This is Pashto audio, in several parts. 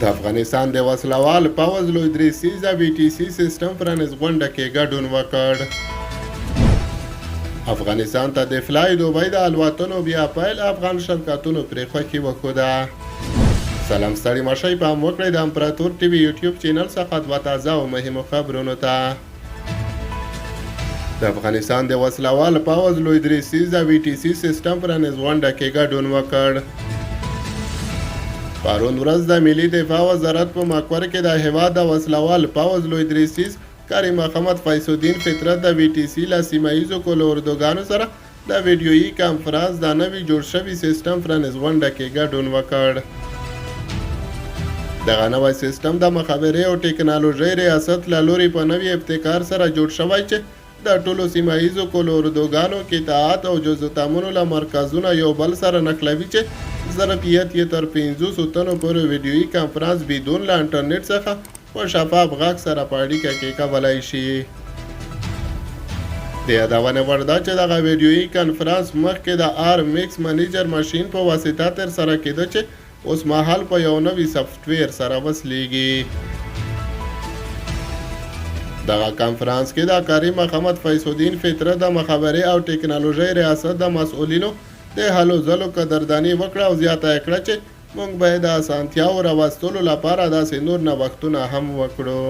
د افغانستان د وسلوال پوځ لوی درې سیزه وي ټي سي سیسټم پرانیز غونډه کې ګډون وکړ. افغانستان ته د فلای دوبۍ د الوتنو بیا پیل افغان شرکتونو پرې خوښي وښوده. سلام ستړي مشئ پام وکړئ د امپراتور ټي وي یوټیوب چینل څخه دوه تازه او مهمو خبرونو ته. د افغانستان د وسلوال پوځ لوی درې سیزه وي ټي سي سیسټم پرانیز غونډه کې ګډون وکړ. پرون ورځ د ملي دفاع وزارت په مقر کې د هیواد د وسلوال پوځ لوی درې سیز کریم محمد فیض الدین فطرت د وي ټي سي له سیمه ییزو کلو اردوګانو سره د ویډیویي کانفرنس د نوي جوړ شوي سیسټم پرانیز غونډه کې ګډون وکړ. دغه نوی سیسټم د مخابرې او ټکنالوژۍ ریاست له لوري په نوي ابتکار سره جوړ شوی چې د ټولو سیمه ییزو کلو اردوګانو کې اطاعت او جزو تامنو له مرکزونه یو بل سره نښلوي چې ظرفیت یې تر 500 تنو پورې ویډیویي کانفرنس بدون له انټرنیټ څخه په شفاف غږ سره په اړیکه کې کولی شي. د یادونې وړ ده چې دغه ویډیویي کانفرنس مخکې د آر میکس منیجر ماشین په واسطه ترسره کېده چې اوس مهال په یو نوي سافټویر سره وصلیږي. دغه کانفرنس کې د کریم محمد فیض الدین فطرت د مخابرې او ټکنالوژۍ ریاست د مسؤلینو د هلو ځلو قدرداني وکړه او زیاته یې کړه چې موږ باید د اسانتیاو راوستلو لپاره داسې نور نوښتونه هم وکړو.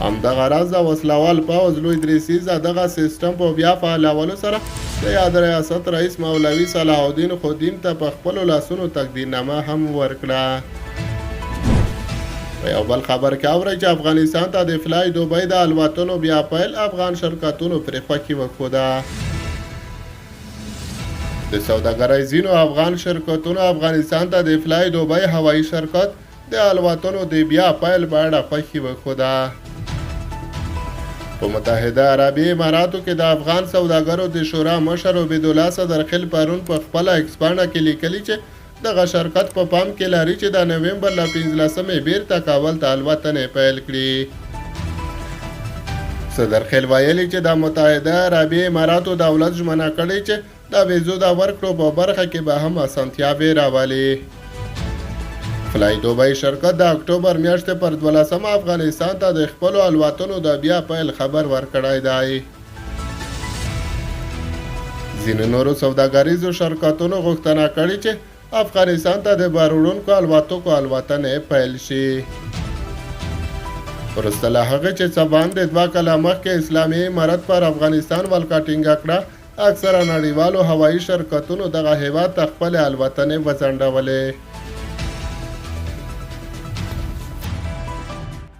همدغه راز د وسلوال پوځ لوی درې سیزه دغه سیسټم په بیا فعالولو سره د یاد ریاست رئیس مولوي صلاح الدین خدیم ته په خپلو لاسونو تقدیرنامه هم ورکړه. په یو بل خبر کې اورئ چې افغانستان ته د فلای دوبۍ د الوتنو بیا پیل افغان شرکتونو پرې خوښي وښوده. د سوداګرۍ ځینو افغان شرکتونو افغانستان ته د فلای دوبۍ هوایي شرکت د الوتنو د بیا پیل په اړه خوښي وښوده. په متحده عربي اماراتو کې د افغان سوداګرو د شورا مشر عبیدالله صدرخیل پرون په خپله ایکسپانډه کې لیکلي چې دغه شرکت په پام کې لري چې د نومبر له 15مې بیرته کابل ته الوتنې پیل کړي. صدرخیل ویلي چې د متحده عربي اماراتو دولت ژمنه کړې چې د ویزو د ورکړو په برخه کې به هم اسانتیاوې راولي. فلای دوبۍ شرکت د اکتوبر میاشتې پر 12 افغانستان ته د خپلو الوتنو د بیا پیل خبر ورکړی دی. ځینو نورو سوداګریزو شرکتونو غوښتنه کړې چې افغانستان ته د بهروړونکو الوتکو الوتنې پیل شي. وروسته له هغې چې څه باندې 2 کاله مخکې اسلامي امارت پر افغانستان ولکه ټینګه کړه، اکثره نړیوالو هوایي شرکتونو دغه هیواد ته خپلې الوتنې وځنډولې.